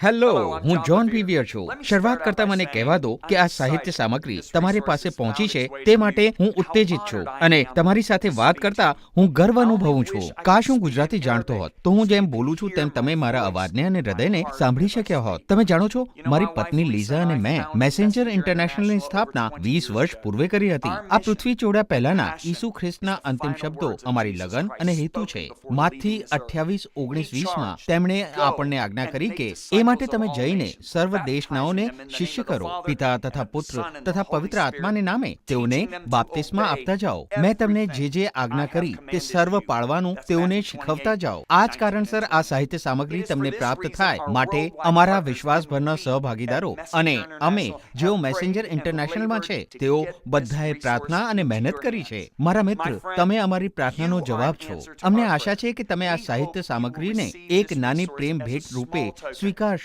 Hello, હું John પીવીયર છું. શરૂઆત કરતા મને કહેવા દો કે આ સાહિત્ય સામગ્રી તમારી પાસે પહોંચી છે તે માટે હું ઉત્તેજિત છું અને તમારી સાથે વાત કરતા હું ગર્વ અનુભવું છું. કાશ હું ગુજરાતી જાણતો હોત તો હું જેમ બોલું છું તેમ તમે મારા અવાજને અને હૃદયને સાંભળી શક્યા હોત. તમે જાણો છો, મારી પત્ની લીઝા અને મેં મેસેન્જર ઇન્ટરનેશનલની સ્થાપના 20 વર્ષ પૂર્વે કરી હતી. આ પૃથ્વી છોડ્યા પહેલાના ઈસુ ખ્રિસ્તના અંતિમ શબ્દો અમારી લગન અને હેતુ છે. માથી 28:19-20માં તેમણે આપણને આજ્ઞા કરી કે એ માટે તમે જઈને સર્વ દેશનાઓને શિષ્ય કરો, પિતા તથા પુત્ર તથા પવિત્ર આત્માને નામે તેઓને બાપ્તિસ્મા આપતા જાઓ. મેં તમને જે આજ્ઞા કરી તે સર્વ પાળવાનું તેઓને શીખવતા જાઓ. આ જ કારણસર આ સાહિત્ય સામગ્રી તમને પ્રાપ્ત થાય માટે અમારા વિશ્વાસભરના સહભાગીદારો અને અમે જેઓ મેસેન્જર ઇન્ટરનેશનલમાં છે તેઓ બધાએ પ્રાર્થના અને મહેનત કરી છે. મારા મિત્ર, તમે અમારી પ્રાર્થનાનો જવાબ છો. અમને આશા છે કે તમે આ સાહિત્ય સામગ્રીને એક નાની પ્રેમ ભેટ રૂપે સ્વીકારશો.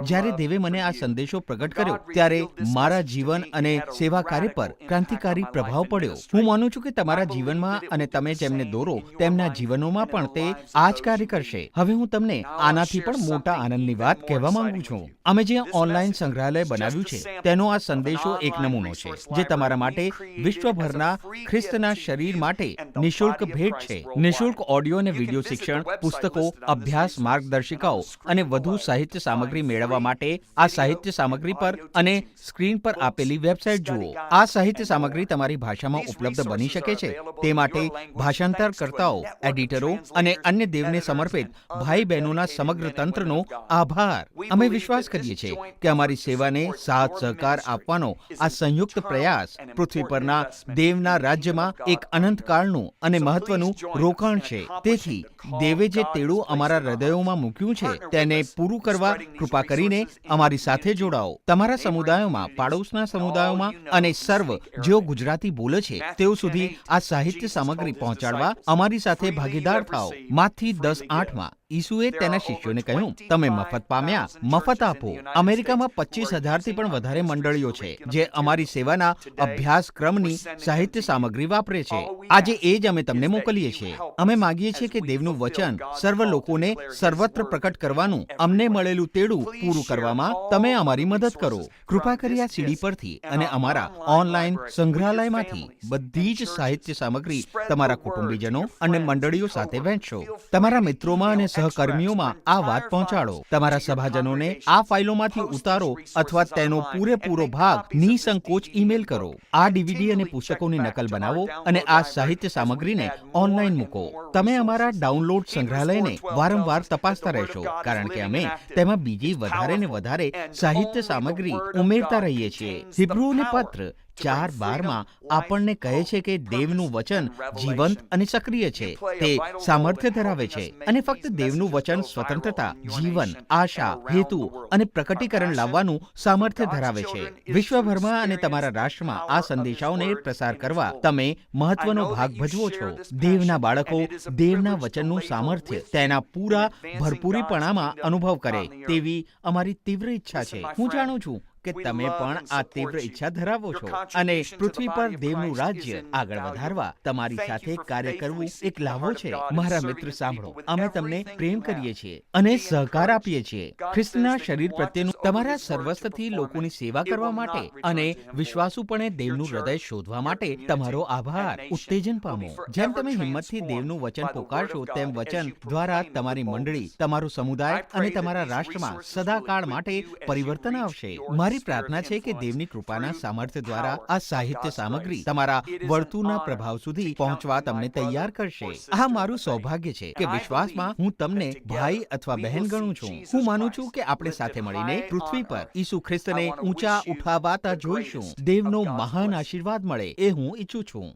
જ્યારે દેવે મને આ સંદેશો પ્રગટ કર્યો ત્યારે મારા જીવન અને સેવા કાર્ય પર ક્રાંતિકારી પ્રભાવ પડ્યો. હું માનું છું કે તમારા જીવનમાં અને તમે જેમને દોરો તેમના જીવનોમાં પણ તે આ જ કાર્ય કરશે. હવે હું તમને આનાથી પણ મોટા આનંદની વાત કહેવા માંગુ છું. અમે જે ઓનલાઈન સંગ્રહાલય બનાવ્યું છે તેનો આ સંદેશો એક નમૂનો છે જે તમારા માટે વિશ્વભરના ખ્રિસ્તના શરીર માટે નિઃશુલ્ક ભેટ છે. નિઃશુલ્ક ઓડિયો અને વિડિયો શિક્ષણ, પુસ્તકો, અભ્યાસ માર્ગદર્શિકાઓ અને વધુ સાહિત્ય સામગ્રી મેળવવા માટે આ સાહિત્ય સામગ્રી પર અને સ્ક્રીન પર આપેલી વેબસાઇટ જુઓ. આ સાહિત્ય સામગ્રી તમારી ભાષામાં ઉપલબ્ધ બની શકે છે તે માટે ભાષાંતરકર્તાઓ, એડિટરો અને અન્ય દેવને સમર્પિત ભાઈ બહેનોના સમગ્ર તંત્રનો આભાર. અમે વિશ્વાસ કરીએ છીએ કે અમારી સેવાને સાથ સહકાર આપવાનો આ સંયુક્ત પ્રયાસ પૃથ્વી પરના દેવના રાજ્યમાં એક અનંતકાળનું અને મહત્વનું રોકાણ છે. તેથી દેવે જે તેડું અમારા હૃદયોમાં મૂક્યું છે તેને પૂરું કરવા કૃપા કરીને અમારી સાથે જોડાઓ. તમારા સમુદાયોમાં, પાડોશના સમુદાયોમાં અને સર્વ જેઓ ગુજરાતી બોલે છે તેઓ સુધી આ સાહિત્ય સામગ્રી પહોંચાડવા અમારી સાથે ભાગીદાર થાઓ. માથી 10:8માં ઈસુએ તેના શિષ્યોને કહ્યું, તમે મફત પામ્યા, મફત આપો. અમેરિકામાં 25,000થી પણ વધારે મંડળીઓ છે જે અમારી સેવાના અભ્યાસક્રમની સાહિત્ય સામગ્રી વાપરે છે. આજે એ જ અમે તમને મોકલીએ છીએ. અમે માંગીએ છીએ કે દેવનું વચન સર્વ લોકોને સર્વત્ર પ્રકટ કરવાનું અમને મળેલું તેડું પૂરું કરવામાં તમે અમારી મદદ કરો. કૃપા કરી આ સીડી પરથી અને અમારા ઓનલાઈન સંગ્રહાલયમાંથી બધી જ સાહિત્ય સામગ્રી તમારા કુટુંબીજનો અને મંડળીઓ સાથે વહેંચો. તમારા મિત્રોમાં અને સહકર્મીઓમાં આ વાત પહોંચાડો. તમારા સભાજનોને આ ફાઇલોમાંથી ઉતારો અથવા તેનો પૂરેપૂરો ભાગ નિસંકોચ ઈમેલ કરો. આ ડીવીડી અને પુસ્તકોની નકલ બનાવો અને આ સાહિત્ય સામગ્રીને ઓનલાઈન મૂકો. તમે અમારા ડાઉનલોડ સંગ્રહાલયને વારંવાર તપાસતા રહેશો કારણ કે અમે તેમાં બીજી વધારે ને વધારે સાહિત્ય સામગ્રી ઉમેરતા રહીએ છીએ. હિબ્રુઓને પત્ર 4:12માં આપણને કહે છે કે દેવનું વચન જીવંત અને સક્રિય છે. તે સામર્થ્ય ધરાવે છે અને ફક્ત દેવનું વચન સ્વતંત્રતા, જીવન, આશા, હેતુ અને પ્રકટીકરણ લાવવાનું સામર્થ્ય ધરાવે છે. વિશ્વભરમાં અને તમારા રાષ્ટ્રમાં આ સંદેશાઓને પ્રસાર કરવા તમે મહત્વનો ભાગ ભજવો છો. દેવના બાળકો દેવના વચનનું સામર્થ્ય તેના પૂરા ભરપૂરીપણામાં અનુભવ કરે તેવી અમારી તીવ્ર ઈચ્છા છે. હું જાણું છું કે તમે પણ આ તીવ્ર ઈચ્છા ધરાવો છો અને પૃથ્વી પર દેવનું રાજ્ય આગળ વધારવા તમારી સાથે કાર્ય કરવું એક લાવો છે. મારા મિત્ર સાંભળો, અમે તમને પ્રેમ કરીએ છીએ અને સહકાર આપીએ છીએ. ખ્રિસ્તના શરીર પ્રત્યેનું તમારા સર્વસ્વથી લોકોની સેવા કરવા માટે અને વિશ્વાસુપણે દેવનું હૃદય શોધવા માટે તમારો આભાર. ઉત્તેજન પામો. જેમ તમે હિંમતથી દેવનું વચન પોકારશો તેમ વચન દ્વારા તમારી મંડળી, તમારો સમુદાય અને તમારા રાષ્ટ્રમાં સદાકાળ માટે પરિવર્તન આવશે. મારી પ્રાર્થના છે કે દેવની કૃપાના સામર્થ્ય દ્વારા આ સાહિત્ય સામગ્રી તમારા વર્તુળના પ્રભાવ સુધી પહોંચવા તમને તૈયાર કરશે. આ મારું સૌભાગ્ય છે કે વિશ્વાસમાં હું તમને ભાઈ અથવા બહેન ગણું છું. હું માનું છું કે આપણે સાથે મળીને પૃથ્વી પર ઈસુ ખ્રિસ્તને ઊંચા ઉઠાવાતા જોઈશું. દેવનો મહાન આશીર્વાદ મળે એ હું ઈચ્છું છું.